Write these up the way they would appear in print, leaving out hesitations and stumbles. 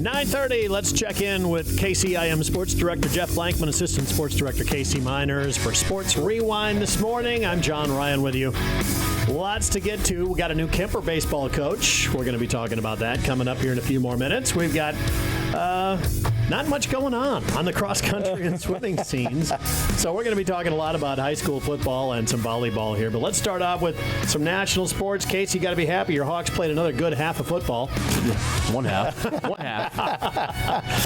9:30, let's check in with KCIM Sports Director Jeff Blankman, Assistant Sports Director Casey Miners for Sports Rewind this morning. I'm John Ryan with you. Lots to get to. We got a new Kemper baseball coach. We're going to be talking about that coming up here in a few more minutes. We've got not much going on the cross-country and swimming scenes. So we're going to be talking a lot about high school football and some volleyball here. But let's start off with some national sports. Casey, you got to be happy. Your Hawks played another good half of football. One half.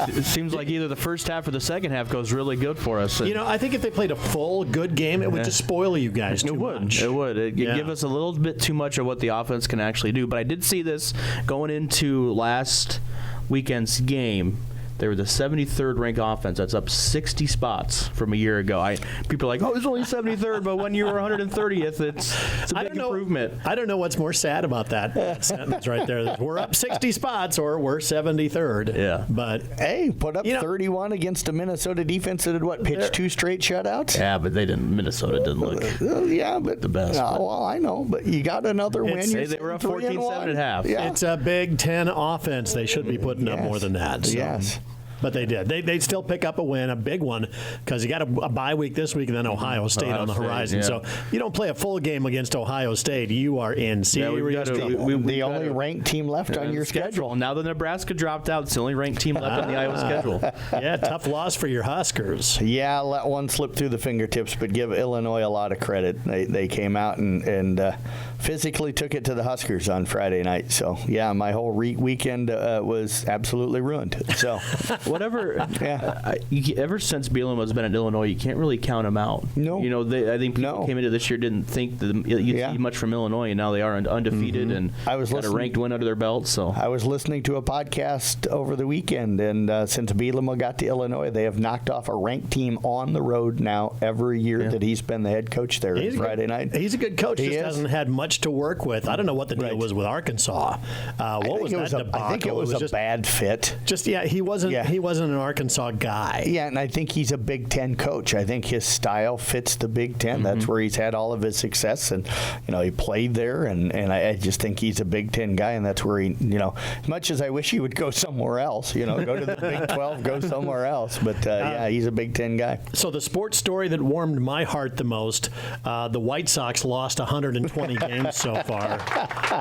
It seems like either the first half or the second half goes really good for us. You know, I think if they played a full good game, it would just spoil you guys too much. It would. It'd give us a little bit too much of what the offense can actually do. But I did see this going into last weekend's game. They were the 73rd ranked offense. That's up 60 spots from a year ago. People are like, oh, it's only 73rd, but when you were 130th, it's a big improvement. I don't know what's more sad about that sentence right there. We're up 60 spots or we're 73rd. Yeah. But hey, put up 31 against a Minnesota defense that had, pitched 2 straight shutouts? Yeah, but Minnesota didn't look the best. Well, I know, but you got another win. Say they were up 14-7 at half. Yeah. It's a Big Ten offense. They should be putting up more than that. So. Yes. But they did. They'd still pick up a win, a big one, because you got a bye week this week and then Ohio State on the horizon. Yeah. So you don't play a full game against Ohio State, you are in serious trouble. The only ranked team left on your schedule. Now that Nebraska dropped out, it's the only ranked team left on the Iowa schedule. Yeah, tough loss for your Huskers. Yeah, let one slip through the fingertips, but give Illinois a lot of credit. They came out and physically took it to the Huskers on Friday night. So, yeah, my whole weekend was absolutely ruined. So. Whatever. Ever since Bielema has been at Illinois, you can't really count them out. No. You know, I think people came into this year didn't think that you'd see much from Illinois, and now they are undefeated and got a ranked win under their belt. So I was listening to a podcast over the weekend, and since Bielema got to Illinois, they have knocked off a ranked team on the road now every year that he's been the head coach there Friday night. He's a good coach. He hasn't had much to work with. I don't know what the deal was with Arkansas. What was that debacle? I think it was a bad fit. He wasn't. Yeah. He wasn't an Arkansas guy. Yeah, and I think he's a Big Ten coach. I think his style fits the Big Ten. That's where he's had all of his success, and he played there, and I just think he's a Big Ten guy, and that's where he, as much as I wish he would go somewhere else, go to the Big 12, go somewhere else, but he's a Big Ten guy. So the sports story that warmed my heart the most, the White Sox lost 120 games so far.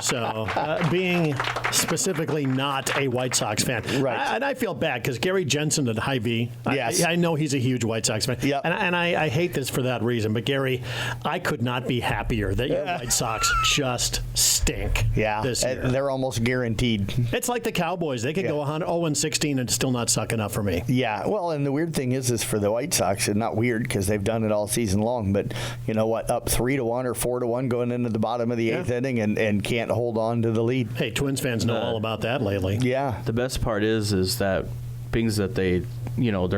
So being specifically not a White Sox fan, and I feel bad because Gary Jensen at Hy-Vee, I know he's a huge White Sox fan, and I hate this for that reason, but Gary, I could not be happier that your White Sox just stink this year. They're almost guaranteed. It's like the Cowboys. They could go 0-16 and still not suck enough for me. Yeah, well, and the weird thing is for the White Sox, it's not weird because they've done it all season long, but you know what, up 3-1 or 4-1 going into the bottom of the 8th inning and can't hold on to the lead. Hey, Twins fans know all about that lately. Yeah. The best part is that things that they're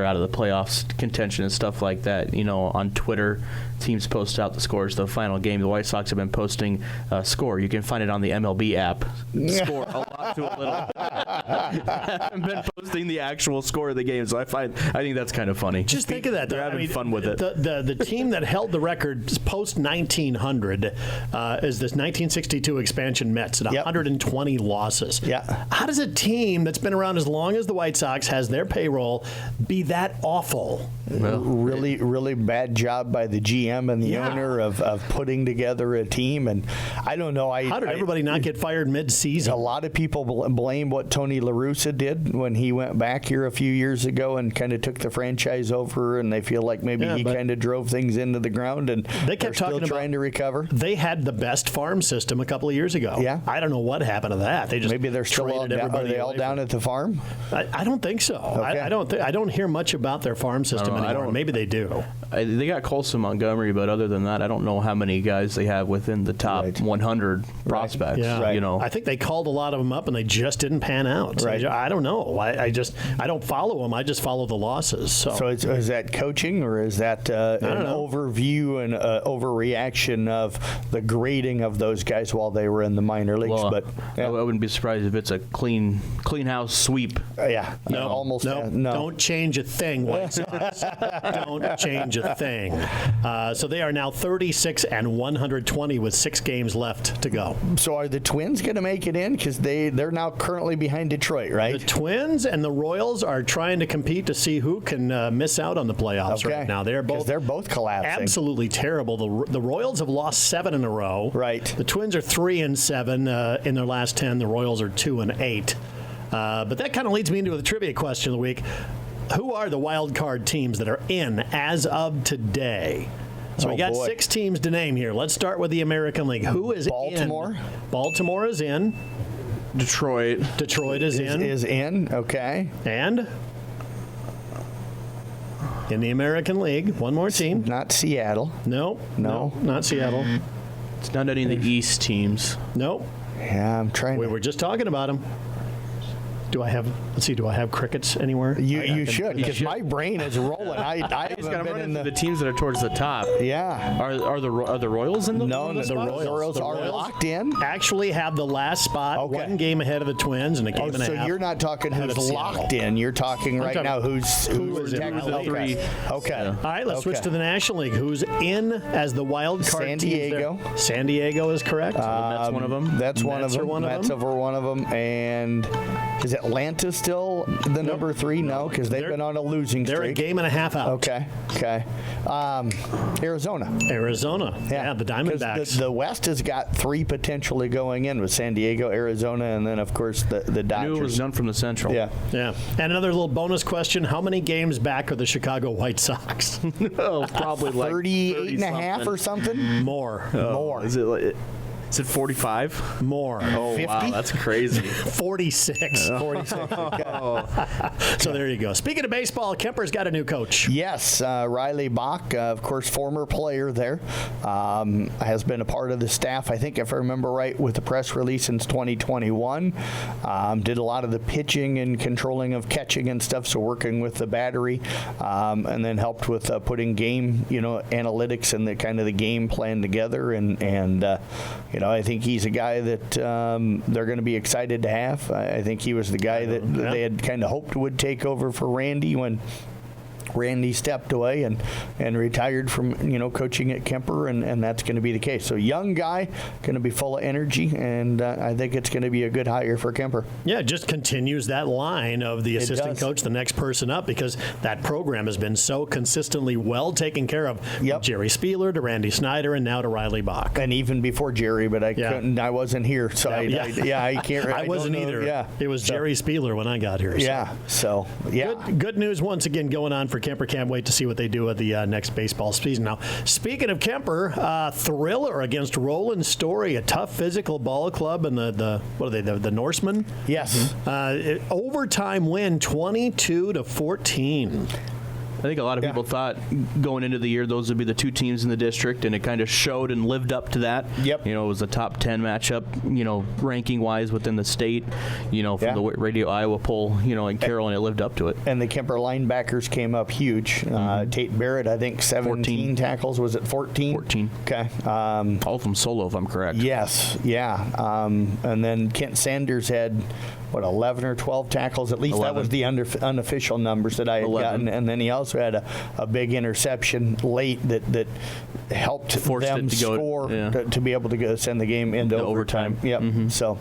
out of the playoffs contention and stuff like that. On Twitter, teams post out the scores. The final game, the White Sox have been posting score. You can find it on the MLB app. Score a lot to a little. Haven't been posting the actual score of the game, so I think that's kind of funny. Just think of that. They're having fun with it. The team that held the record post 1900 is this 1962 expansion Mets at 120 losses. Yeah. How does a team that's been around as long as the White Sox has their payroll be that awful? Well, really bad job by the GM and the owner of putting together a team, and I don't know. How did everybody not get fired mid-season? A lot of people blame what Tony La Russa did when he went back here a few years ago and kind of took the franchise over, and they feel like maybe he kind of drove things into the ground, and they kept still trying to recover. They had the best farm system a couple of years ago. Yeah. I don't know what happened to that. They just maybe they're still all down. Are they all down at the farm? I don't think so. Okay. I don't hear much about their farm system anymore. Maybe they do. They got Colson Montgomery, but other than that, I don't know how many guys they have within the top 100 prospects. Yeah. I think they called a lot of them up, and they just didn't pan out. So I don't know. I don't follow them. I just follow the losses. So is that coaching, or is that an overview and overreaction of the grading of those guys while they were in the minor leagues? Well, but I wouldn't be surprised if it's a clean house sweep. No. Don't change a thing, White Sox. Don't change a thing. So they are now 36 and 120 with 6 games left to go. So are the Twins going to make it in? Because they're now currently behind Detroit, right? The Twins and the Royals are trying to compete to see who can miss out on the playoffs right now. They're both collapsing. Absolutely terrible. The Royals have lost 7 in a row. Right. The Twins are 3-7 in their last 10. The Royals are 2-8. But that kind of leads me into the trivia question of the week. Who are the wild card teams that are in as of today? So we got 6 teams to name here. Let's start with the American League. Who is Baltimore? in? Baltimore is in. Detroit. Detroit is in. Is in, okay. And in the American League, one more team. Not Seattle. No, not Seattle. It's not any of the East teams. Nope. Yeah, I'm trying. We were just talking about them. Do I have crickets anywhere? You should, because my brain is rolling. I haven't been in the teams that are towards the top. Yeah. Are the Royals in the No, the Royals are locked in. Actually have the last spot, 1 game ahead of the Twins and a game and a half. So you're not talking who's locked in. You're talking right now who's technically. Okay. All right, let's switch to the National League. Who's in as the wild card? San Diego. San Diego is correct. That's one of them. That's one of them. Mets are one of them. And is Atlanta still the number 3? No, because they've been on a losing streak. They're a game and a half out. Okay. Arizona. Yeah, the Diamondbacks. The West has got 3 potentially going in with San Diego, Arizona, and then, of course, the Dodgers. Knew it was none from the Central. Yeah. And another little bonus question. How many games back are the Chicago White Sox? Probably like 38 and a half or something? More. More. Is it 45? More. Oh, 50? wow, that's crazy. 46. 46. Okay. So there you go. Speaking of baseball, Kemper's got a new coach. Yes, Riley Bach, of course, former player there, has been a part of the staff, I think, if I remember right, with the press release since 2021. Did a lot of the pitching and controlling of catching and stuff, so working with the battery, and then helped with putting game, analytics and the kind of the game plan together, and I think he's a guy that they're going to be excited to have. I think he was the guy that they had kind of hoped would take over for Randy when Randy stepped away and retired from coaching at Kemper, and that's going to be the case. So young guy, going to be full of energy, and I think it's going to be a good hire for Kemper. Yeah, it just continues that line of the assistant coach, the next person up, because that program has been so consistently well taken care of. Yep. Jerry Spieler to Randy Snyder and now to Riley Bach. And even before Jerry, but I wasn't here, so I can't. I wasn't either. Yeah, it was Jerry Spieler when I got here. So. Good news once again going on for Kemper. Can't wait to see what they do at the next baseball season. Now, speaking of Kemper, thriller against Roland Story, a tough physical ball club, and the Norsemen. Yes. Overtime win, 22-14. I think a lot of people thought going into the year those would be the 2 teams in the district, and it kind of showed and lived up to that. Yep. It was a top 10 matchup, ranking-wise within the state, from the Radio Iowa poll, and Carroll, and it lived up to it. And the Kemper linebackers came up huge. Tate Barrett, I think 17 tackles. Was it 14? 14. Okay. All of them solo, if I'm correct. Yes. Yeah. And then Kent Sanders had 11 or 12 tackles? At least 11. That was the unofficial numbers that I had 11. Gotten. And then he also had a big interception late that helped Forced them to score to be able to send the game into overtime. Yep. Mm-hmm. So.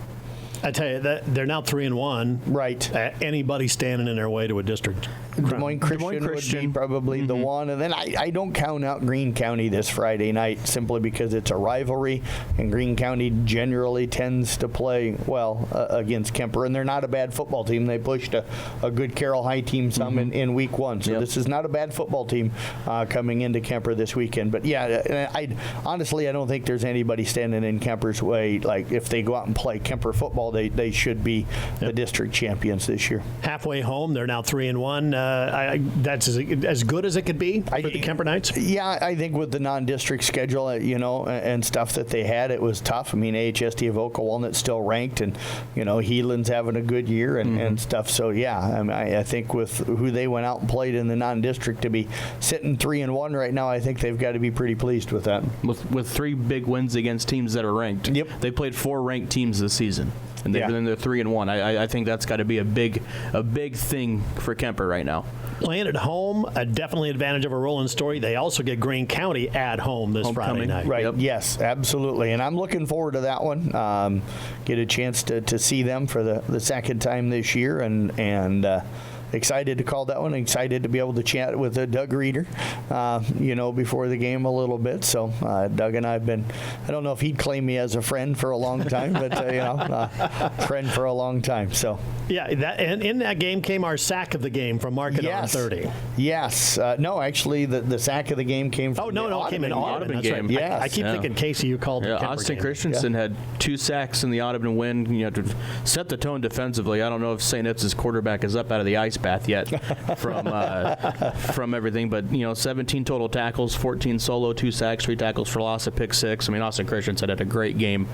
I tell you that they're now 3-1. Right. Anybody standing in their way to a district. Des Moines Christian would be probably the one. And then I don't count out Greene County this Friday night simply because it's a rivalry, and Greene County generally tends to play well against Kemper. And they're not a bad football team. They pushed a good Carroll High team in week 1. So this is not a bad football team coming into Kemper this weekend. But I honestly don't think there's anybody standing in Kemper's way. Like if they go out and play Kemper football, they should be the district champions this year. Halfway home, they're now 3-1. That's as good as it could be for the Kemper Knights. Yeah, I think with the non-district schedule, and stuff that they had, it was tough. I mean, AHST Avoca Walnut's still ranked, and Heelan's having a good year and stuff. So I think with who they went out and played in the non-district to be sitting 3-1 right now, I think they've got to be pretty pleased with that. With 3 big wins against teams that are ranked. Yep. They played 4 ranked teams this season. and they're 3-1. I think that's got to be a big thing for Kemper right now. Playing at home, definitely advantage of a rolling story. They also get Greene County at home this Friday night. Right. Yep. Yes, absolutely. And I'm looking forward to that one. Get a chance to see them for the second time this year, and excited to call that one. Excited to be able to chat with Doug Reeder, before the game a little bit. So Doug and I have been, I don't know if he'd claim me as a friend for a long time, but friend for a long time. So yeah, and in that game came our sack of the game from Market on 30. Yes. No, actually, the sack of the game came from it came in Audubon. That's game. Right. Yes. I keep thinking KCU called it. Austin Christensen had 2 sacks in the Audubon win. To set the tone defensively. I don't know if St. Ed's quarterback is up out of the ice bath yet from everything, but 17 total tackles, 14 solo, 2 sacks, 3 tackles for loss, a pick 6. I mean, Austin Christensen had a great game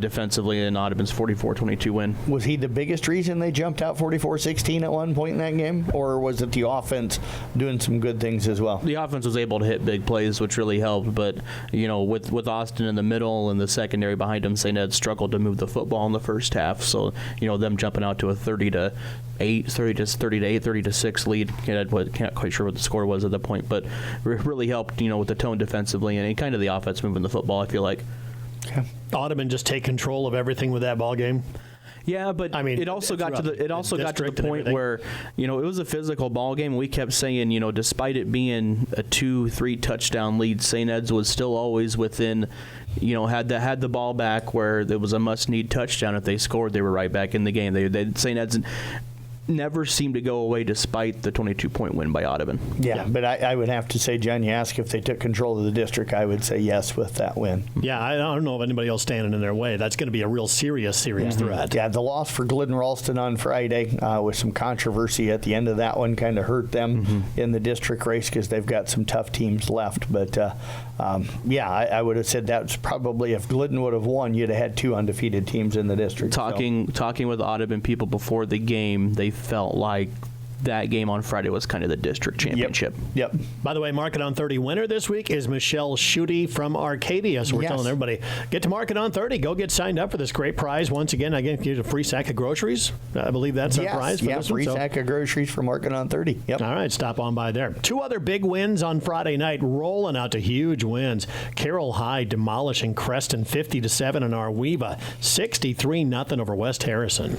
defensively in Audubon's 44-22 win. Was he the biggest reason they jumped out 44-16 at one point in that game, or was it the offense doing some good things as well? The offense was able to hit big plays, which really helped, but with Austin in the middle and the secondary behind him, St. Ed struggled to move the football in the first half. So them jumping out to a 30-8, 30-6 lead. Can't quite sure what the score was at that point, but really helped with the tone defensively and kind of the offense moving the football, I feel like. Okay. Audubon just take control of everything with that ball game. Yeah, but I mean, it also got to the point where it was a physical ball game. We kept saying, despite it being a 2-3 touchdown lead, St. Ed's was still always within. Had the ball back where it was a must-need touchdown. If they scored, they were right back in the game. St. Ed's never seemed to go away despite the 22-point win by Audubon. Yeah, but I would have to say, John, you ask if they took control of the district, I would say yes with that win. Yeah, I don't know of anybody else standing in their way. That's going to be a real serious threat. Yeah, the loss for Glidden Ralston on Friday with some controversy at the end of that one kind of hurt them in the district race because they've got some tough teams left. But, I would have said that's probably if Glidden would have won, you'd have had 2 undefeated teams in the district. Talking with Audubon people before the game, they felt like that game on Friday was kind of the district championship. Yep. By the way, Market on 30 winner this week is Michelle Schutte from Arcadia. So we're telling everybody, get to Market on 30. Go get signed up for this great prize. Once again, I get you a free sack of groceries. I believe that's our prize for this free one. sack of groceries for Market on 30. Yep. All right, stop on by there. 2 other big wins on Friday night, rolling out to huge wins. Carroll High demolishing Creston 50-7 and Arweva 63-0 over West Harrison.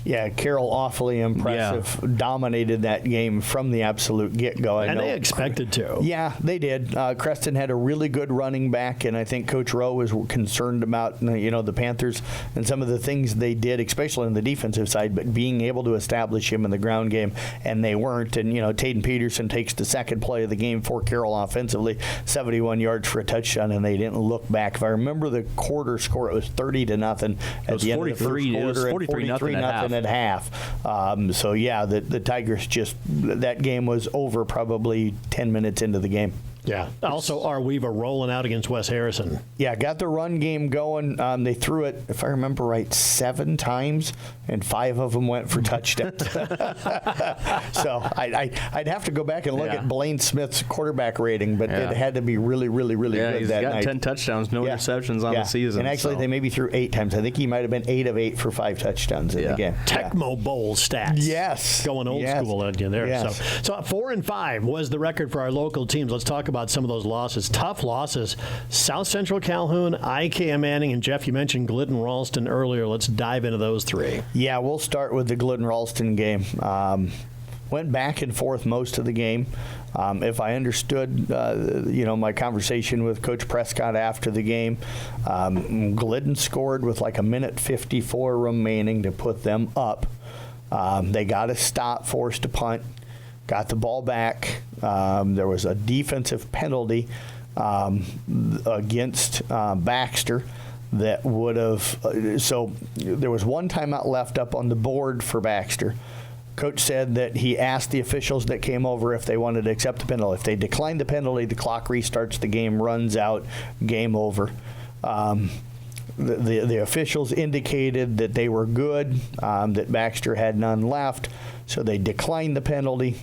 Yeah, Carroll awfully impressive. Yeah. Dominated that game from the absolute get-go. And they expected to. Yeah, they did. Creston had a really good running back, and I think Coach Rowe was concerned about the Panthers and some of the things they did, especially on the defensive side, but being able to establish him in the ground game, and they weren't. And, Taden Peterson takes the second play of the game for Carroll offensively, 71 yards for a touchdown, and they didn't look back. If I remember the quarter score, it was 30-0 at the end of the first quarter. It was 43-0 at half. The Tigers that game was over probably 10 minutes into the game. Yeah. Also, Arweva rolling out against West Harrison. Yeah, got the run game going. They threw it, if I remember right, 7 times, and 5 of them went for touchdowns. So I'd have to go back and look at Blaine Smith's quarterback rating, but it had to be really, really, really good that night. He's got 10 touchdowns, no interceptions on the season. And actually, they maybe threw 8 times. I think he might have been 8 of 8 for 5 touchdowns in the game. Tecmo Bowl stats. Yes. Going old school at you there. Yes. So 4-5 was the record for our local teams. Let's talk about some of those losses. Tough losses. South Central Calhoun, IKM Manning, and Jeff, you mentioned Glidden Ralston earlier. Let's dive into those 3. Yeah, we'll start with the Glidden Ralston game. Went back and forth most of the game. If I understood, my conversation with Coach Prescott after the game, Glidden scored with like a minute 54 remaining to put them up. They got a stop, forced a punt, got the ball back. There was a defensive penalty against Baxter that would have so there was 1 timeout left up on the board for Baxter. Coach said that he asked the officials that came over if they wanted to accept the penalty. If they declined the penalty, the clock restarts, the game runs out, game over. The officials indicated that they were good, that Baxter had none left, so they declined the penalty.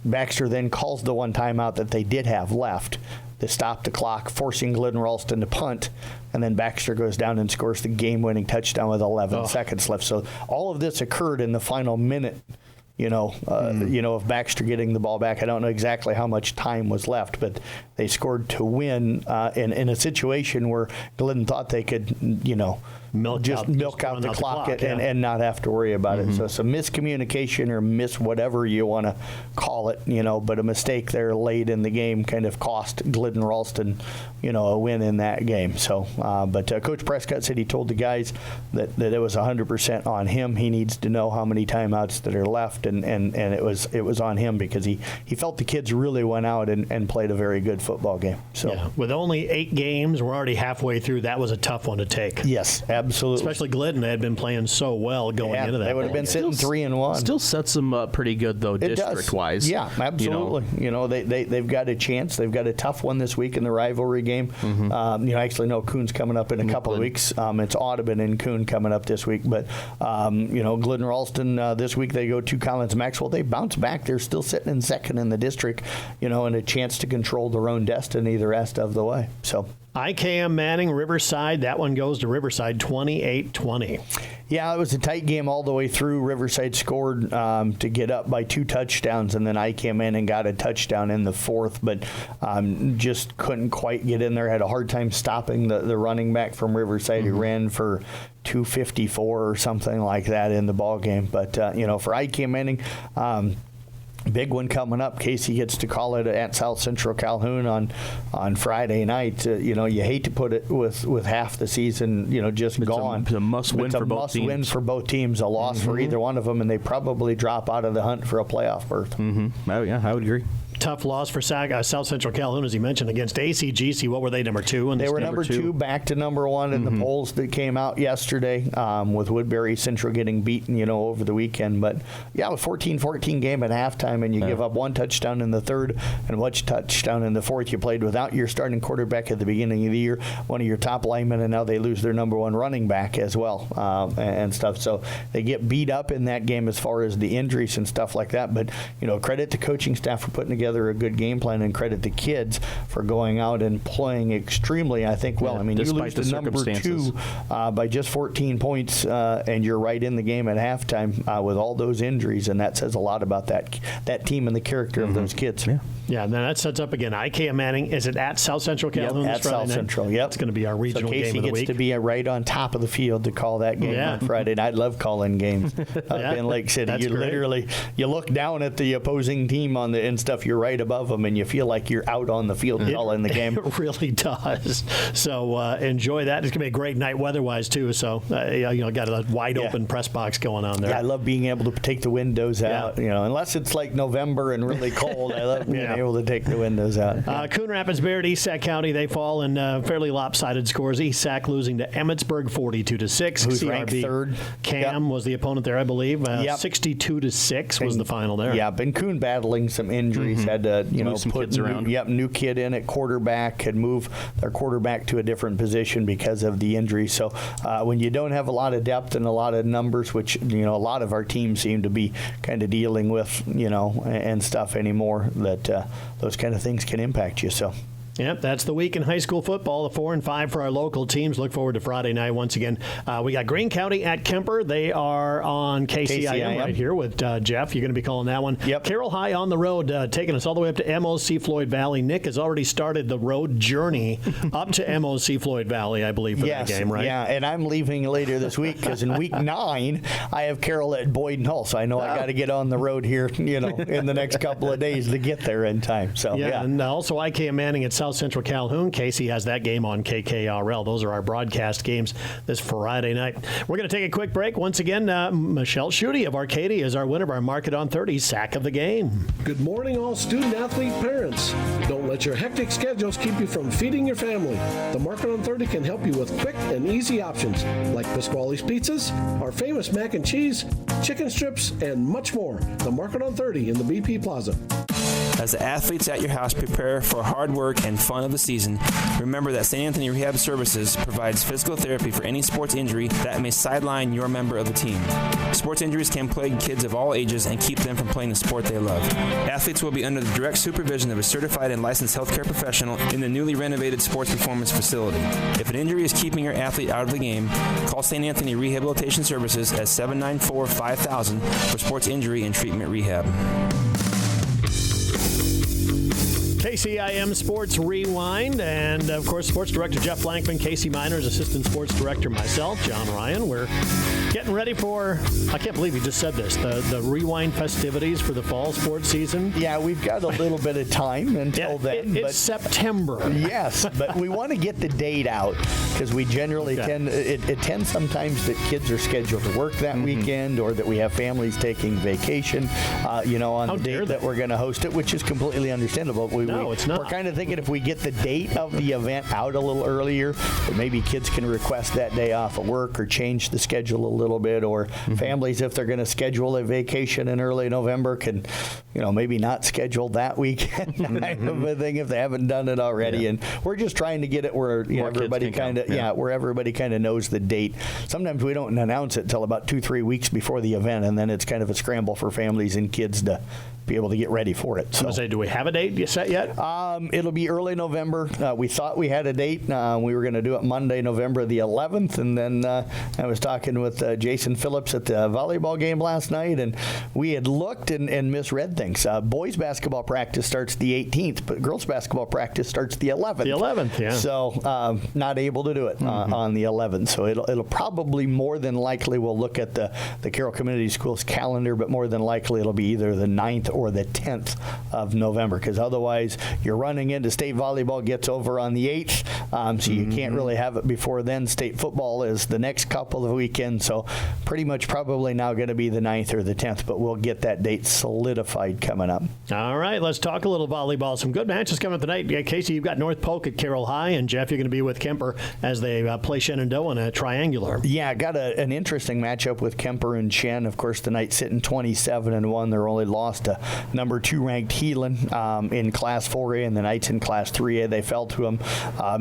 Baxter then calls the 1 timeout that they did have left. to stop the clock, forcing Glidden Ralston to punt, and then Baxter goes down and scores the game-winning touchdown with 11 seconds left. So all of this occurred in the final minute. Of Baxter getting the ball back. I don't know exactly how much time was left, but they scored to win in a situation where Glidden thought they could, milk out the clock and not have to worry about it. So some miscommunication or whatever you want to call it, but a mistake there late in the game kind of cost Glidden Ralston, a win in that game. So, but Coach Prescott said he told the guys that it was 100% on him. He needs to know how many timeouts that are left, and it was on him because he felt the kids really went out and played a very good football game. So with only 8 games, we're already halfway through. That was a tough one to take. Yes, absolutely. Especially Glidden had been playing so well going into that. They would have been sitting 3-1. Still sets them up pretty good though, district-wise. Yeah, absolutely. They've got a chance. They've got a tough one this week in the rivalry game. Actually, no, Coon's coming up in a couple of weeks. It's Audubon and Coon coming up this week. But Glidden Ralston this week they go to Collins Maxwell. They bounce back. They're still sitting in second in the district. And a chance to control their own destiny the rest of the way. So. IKM Manning, Riverside. That one goes to Riverside 28-20. Yeah, it was a tight game all the way through. Riverside scored to get up by 2 touchdowns, and then IKM Manning got a touchdown in the 4th, but just couldn't quite get in there. Had a hard time stopping the running back from Riverside who ran for 254 or something like that in the ball game. But, for IKM Manning, big one coming up. Casey gets to call it at South Central Calhoun on Friday night. You hate to put it with half the season, just gone. It's a must-win for both teams. Must-win for both teams. A loss for either one of them, and they probably drop out of the hunt for a playoff berth. Oh, yeah, I would agree. Tough loss for South Central Calhoun, as you mentioned, against ACGC. What were they, number 2? They were number 2, back to number 1 in the polls that came out yesterday, with Woodbury Central getting beaten, over the weekend. But, yeah, a 14-14 game at halftime, and you give up 1 touchdown in the 3rd and 1 touchdown in the 4th. You played without your starting quarterback at the beginning of the year, one of your top linemen, and now they lose their number 1 running back as well and stuff. So they get beat up in that game as far as the injuries and stuff like that. But, credit to coaching staff for putting together a good game plan, and credit the kids for going out and playing extremely, I think, well. You lose to number 2 by just 14 points, and you're right in the game at halftime with all those injuries, and that says a lot about that team and the character of those kids. Yeah, and then that sets up again. IKM Manning, is it at South Central Calhoun? At South Central, It's going to be our regional game of the week. So Casey gets to be right on top of the field to call that game on Friday night. I love calling games up in Lake City. That's literally, you look down at the opposing team and stuff, you're right above them, and you feel like you're out on the field calling the game. It really does. So enjoy that. It's going to be a great night weather-wise, too. So, got a wide-open press box going on there. Yeah, I love being able to take the windows out, unless it's like November and really cold. I love being able to take the windows out. Coon Rapids Bayard, East Sac County, they fall in fairly lopsided scores. East Sac losing to Emmitsburg 42-6. Who's CRB ranked 3rd? Cam was the opponent there, I believe. 62-6 was the final there. Yeah, Ben Coon battling some injuries, had to move some kids around. New kid in at quarterback, had moved their quarterback to a different position because of the injury. So when you don't have a lot of depth and a lot of numbers, which a lot of our teams seem to be kind of dealing with, and stuff anymore, that those kind of things can impact you. So. Yep, that's the week in high school football. The 4 and 5 for our local teams. Look forward to Friday night once again. We got Greene County at Kemper. They are on KCIM right here with Jeff. You're going to be calling that one. Yep. Carroll High on the road, taking us all the way up to MOC Floyd Valley. Nick has already started the road journey up to MOC Floyd Valley, I believe, for that game, right? Yeah, and I'm leaving later this week because in week 9 I have Carroll at Boyden Hull, so I know I got to get on the road here, in the next couple of days to get there in time. So and also IKM Manning at South Central Calhoun. Casey has that game on KKRL. Those are our broadcast games this Friday night. We're going to take a quick break. Once again, Michelle Schutte of Arcadia is our winner of our Market on 30 Sack of the Game. Good morning, all student-athlete parents. Don't let your hectic schedules keep you from feeding your family. The Market on 30 can help you with quick and easy options like Pasquale's Pizzas, our famous mac and cheese, chicken strips, and much more. The Market on 30 in the BP Plaza. As the athletes at your house prepare for hard work and fun of the season, remember that St. Anthony Rehab Services provides physical therapy for any sports injury that may sideline your member of the team. Sports injuries can plague kids of all ages and keep them from playing the sport they love. Athletes will be under the direct supervision of a certified and licensed healthcare professional in the newly renovated sports performance facility. If an injury is keeping your athlete out of the game, call St. Anthony Rehabilitation Services at 794-5000 for sports injury and treatment rehab. KCIM Sports Rewind, and of course, Sports Director Jeff Blankman, Casey Miners, Assistant Sports Director myself, John Ryan. We're getting ready for, I can't believe you just said this, the Rewind festivities for the fall sports season. Yeah, we've got a little bit of time until then. It's September. Yes, but we want to get the date out because we generally tend, it tends sometimes that kids are scheduled to work that weekend, or that we have families taking vacation, on the date that we're going to host it, which is completely understandable. No, it's not. We're kind of thinking if we get the date of the event out a little earlier, that maybe kids can request that day off of work or change the schedule a little bit, or families, if they're going to schedule a vacation in early November, can, maybe not schedule that weekend kind of a thing if they haven't done it already. Yeah. And we're just trying to get it where everybody kind of, where everybody kind of knows the date. Sometimes we don't announce it till about 2-3 weeks before the event, and then it's kind of a scramble for families and kids to be able to get ready for it. So, do we have a date set yet? It'll be early November. We thought we had a date. We were going to do it Monday, November the 11th, and then I was talking with Jason Phillips at the volleyball game last night, and we had looked and misread things. Boys basketball practice starts the 18th, but girls basketball practice starts the 11th. The 11th, yeah. So not able to do it on the 11th. So it'll probably, more than likely, we'll look at the Carroll Community Schools calendar, but more than likely it'll be either the 9th or the 10th of November, because otherwise you're running into state volleyball gets over on the 8th, so you can't really have it before then. State football is the next couple of weekends, so pretty much probably now going to be the 9th or the 10th, but we'll get that date solidified coming up. All right, let's talk a little volleyball. Some good matches coming up tonight. Casey, you've got North Polk at Carroll High, and Jeff, you're going to be with Kemper as they play Shenandoah in a triangular. Yeah, I got an interesting matchup with Kemper and Shen. Of course, tonight sitting 27-1. They're only lost to number 2 ranked Heelan in Class 4A, and the Knights in Class 3A. They fell to them.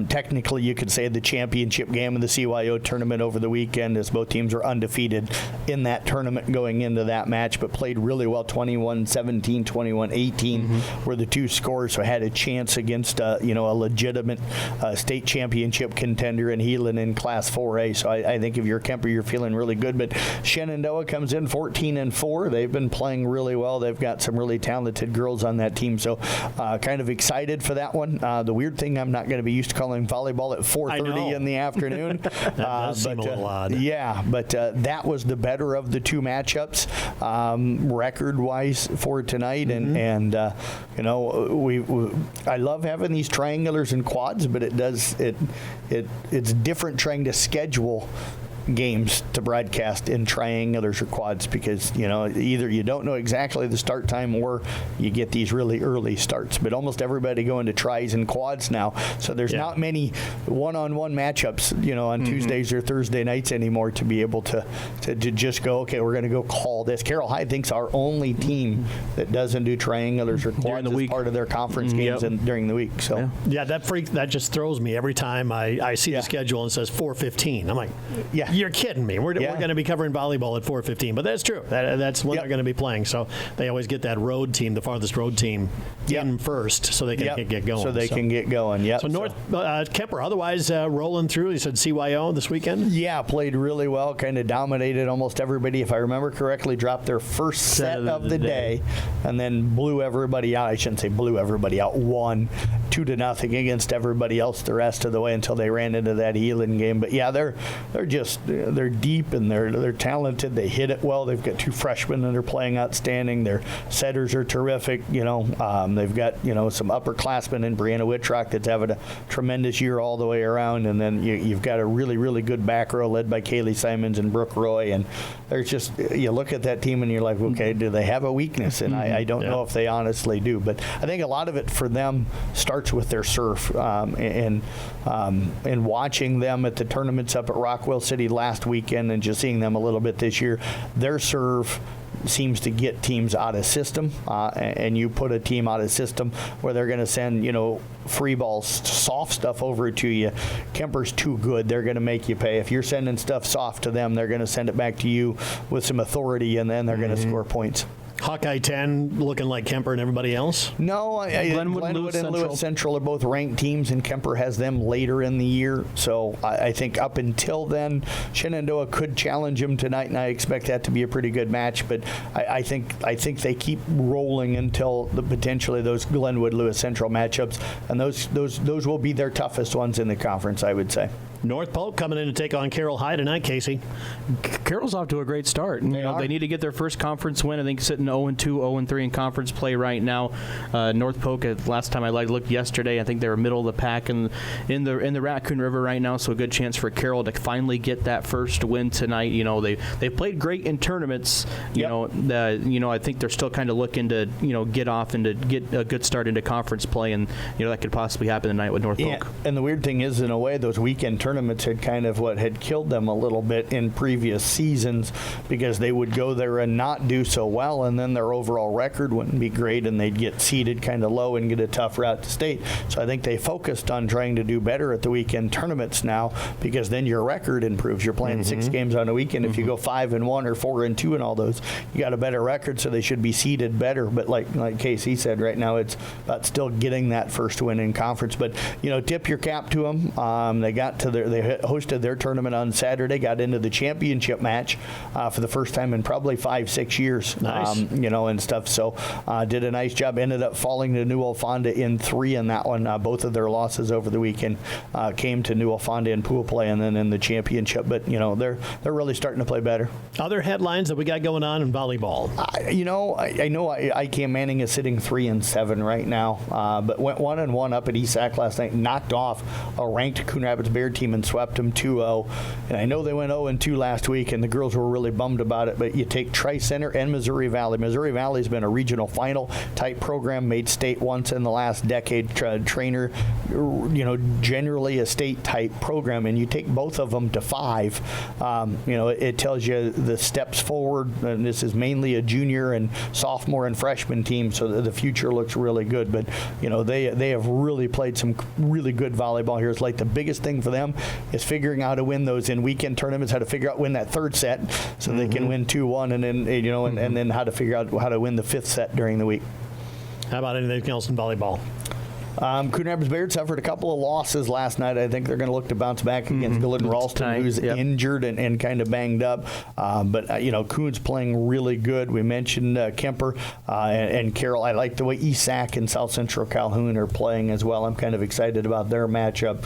Technically, you could say the championship game of the CYO tournament over the weekend, as both teams were undefeated in that tournament going into that match, but played really well. 21-17, 21-18 were the two scores, so had a chance against a legitimate state championship contender in Heelan in Class 4A. So I think if you're Kemper, you're feeling really good. But Shenandoah comes in 14-4. They've been playing really well. They've got some really talented girls on that team, so kind of excited for that one. The weird thing, I'm not going to be used to calling volleyball at 4:30 in the afternoon. That does seem a little odd. Yeah, but that was the better of the two matchups record-wise for tonight, and I love having these triangulars and quads, but it's different trying to schedule games to broadcast in triangulars or quads, because either you don't know exactly the start time or you get these really early starts. But almost everybody going to tries and quads now, so there's not many one-on-one matchups on Tuesdays or Thursday nights anymore to be able to just go, okay, we're going to go call this. Carroll High thinks our only team that doesn't do triangulars or quads is part of their conference games and during the week. So that just throws me every time I see the schedule and it says 4:15. I'm like, you're kidding me. We're going to be covering volleyball at 4:15, but that's true. That's when they're going to be playing. So they always get that road team, the farthest road team, in first, so they can get going. So they can get going. So North Kemper, otherwise rolling through. You said CYO this weekend. Yeah, played really well. Kind of dominated almost everybody. If I remember correctly, dropped their first set of the day, and then blew everybody out. I shouldn't say blew everybody out. Won 2-0 against everybody else the rest of the way until they ran into that Heelan game. But they're deep and they're talented. They hit it well. They've got 2 freshmen that are playing outstanding. Their setters are terrific. They've got some upperclassmen in Brianna Wittrock that's having a tremendous year all the way around. And then you've got a really, really good back row led by Kaylee Simons and Brooke Roy. And there's just, you look at that team and you're like, okay, do they have a weakness? And I don't know if they honestly do. But I think a lot of it for them starts with their serve. And watching them at the tournaments up at Rockwell City last weekend and just seeing them a little bit this year, their serve seems to get teams out of system, and you put a team out of system where they're going to send, free balls, soft stuff over to you. Kemper's too good. They're going to make you pay. If you're sending stuff soft to them, they're going to send it back to you with some authority, and then they're going to score points. Hawkeye 10 looking like Kemper and everybody else? No, Glenwood and Lewis Central are both ranked teams, and Kemper has them later in the year. So I think up until then, Shenandoah could challenge them tonight, and I expect that to be a pretty good match. But I think they keep rolling until potentially those Glenwood Lewis Central matchups, and those will be their toughest ones in the conference, I would say. North Polk coming in to take on Carroll High tonight, Casey. Carroll's off to a great start. They need to get their first conference win. I think sitting 0-2, 0-3 in conference play right now. North Polk, last time I looked yesterday, I think they were middle of the pack in the Raccoon River right now. So a good chance for Carroll to finally get that first win tonight. They played great in tournaments. I think they're still kind of looking to get off and to get a good start into conference play, and that could possibly happen tonight with North Polk. And the weird thing is, in a way, those weekend tournaments had kind of what had killed them a little bit in previous seasons, because they would go there and not do so well, and then their overall record wouldn't be great, and they'd get seeded kind of low and get a tough route to state. So I think they focused on trying to do better at the weekend tournaments now, because then your record improves. You're playing 6 games on a weekend. If you go 5-1 or 4-2 in all those, you got a better record, so they should be seeded better. But like Casey said, right now it's about still getting that first win in conference. But tip your cap to them. They got to they hosted their tournament on Saturday, got into the championship match for the first time in probably 5-6 years. Nice. And stuff. So did a nice job. Ended up falling to New Alfonda in 3 in that one. Both of their losses over the weekend came to New Alfonda in pool play and then in the championship. But they're really starting to play better. Other headlines that we got going on in volleyball. I know ICAM Manning is sitting 3-7 right now, but went 1-1 up at ESAC last night. Knocked off a ranked Coon Rapids Bear team and swept them 2-0. And I know they went 0-2 last week, and the girls were really bummed about it. But you take Tri-Center and Missouri Valley. Missouri Valley's been a regional final type program, made state once in the last decade. Trainer, generally a state type program, and you take both of them to 5. It tells you the steps forward. And this is mainly a junior and sophomore and freshman team, so the future looks really good. But they have really played some really good volleyball here. It's like the biggest thing for them is figuring out how to win those in weekend tournaments, how to figure out win that third set so they can win 2-1, and then and then how to figure out how to win the 5th set during the week. How about anything else in volleyball? Coon Rapids Bayard suffered a couple of losses last night. I think they're going to look to bounce back against Glidden Ralston, who's injured and kind of banged up. But Coon's playing really good. We mentioned Kemper and Carroll. I like the way ESAC and South Central Calhoun are playing as well. I'm kind of excited about their matchup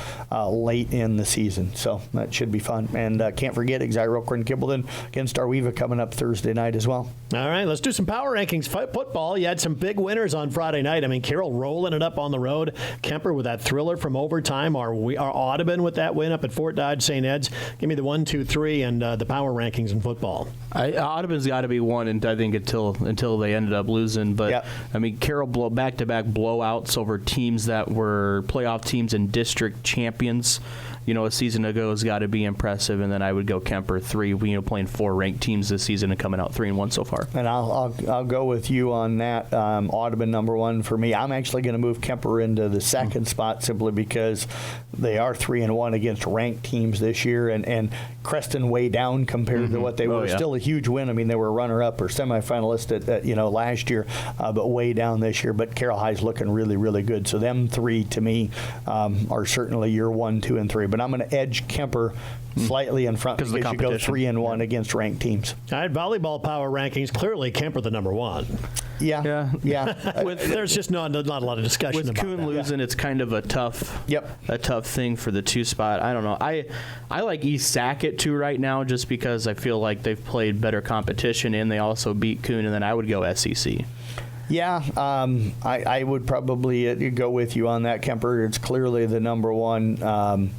late in the season. So that should be fun. And can't forget Exira and Kimballton against Arweva coming up Thursday night as well. All right, let's do some power rankings. Football, you had some big winners on Friday night. I mean, Carroll rolling it up on the road. Kemper with that thriller from overtime. Our Audubon with that win up at Fort Dodge St. Ed's. Give me the 1, 2, 3 and the power rankings in football. Audubon's got to be one, and I think until they ended up losing. But I mean, Carroll back-to-back blowouts over teams that were playoff teams and district champions. A season ago has got to be impressive, and then I would go Kemper 3. Playing 4 ranked teams this season and coming out 3-1 so far. And I'll go with you on that. Audubon number 1 for me. I'm actually going to move Kemper into the second spot simply because they are 3-1 against ranked teams this year, and Creston way down compared to what they were. Still a huge win. I mean, they were runner-up or semifinalist at last year, but way down this year. But Carroll High's looking really, really good. So them 3 to me are certainly your 1, 2, and 3. But I'm going to edge Kemper slightly in front because you go 3-1 against ranked teams. All right, volleyball power rankings. Clearly, Kemper the number 1. Yeah. There's just not a lot of discussion with about Coon that. losing. It's kind of a tough thing for the 2 spot. I don't know. I like East Sac at 2 right now just because I feel like they've played better competition and they also beat Coon, and then I would go SEC. Yeah, I would probably go with you on that, Kemper. It's clearly the number 1.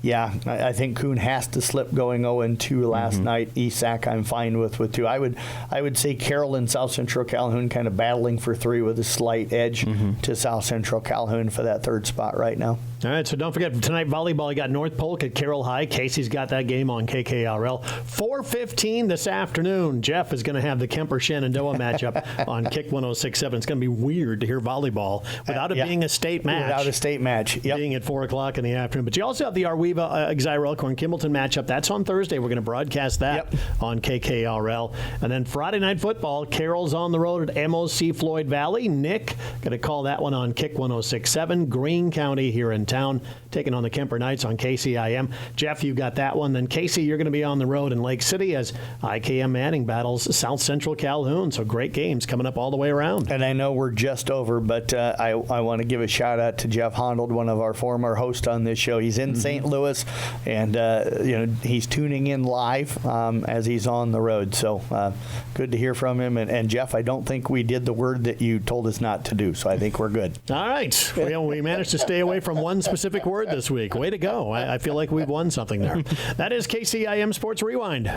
Yeah, I think Kuhn has to slip going 0-2 last night. Esac I'm fine with 2. I would say Carroll and South Central Calhoun kind of battling for 3 with a slight edge to South Central Calhoun for that 3rd spot right now. All right, so don't forget, tonight volleyball, you got North Polk at Carroll High. Casey's got that game on KKRL. 4:15 this afternoon, Jeff is going to have the Kemper-Shenandoah matchup on Kick 106.7. It's going to be weird to hear volleyball without it being a state match. Without a state match, being at 4 o'clock in the afternoon. But you also have the Arweva Exira Elkhorn Kimballton matchup. That's on Thursday. We're going to broadcast that on KKRL. And then Friday night football, Carroll's on the road at MOC Floyd Valley. Nick going to call that one on Kick 106.7. Greene County here in town, taking on the Kemper Knights on KCIM. Jeff, you got that one. Then Casey, you're going to be on the road in Lake City as IKM Manning battles South Central Calhoun. So great games coming up all the way around. And I know we're just over, but I want to give a shout out to Jeff Honnold, one of our former hosts on this show. He's in St. Louis, and he's tuning in live as he's on the road. So good to hear from him. And Jeff, I don't think we did the word that you told us not to do, so I think we're good. All right. We managed to stay away from one specific word this week. Way to go. I feel like we've won something there. That is KCIM Sports Rewind.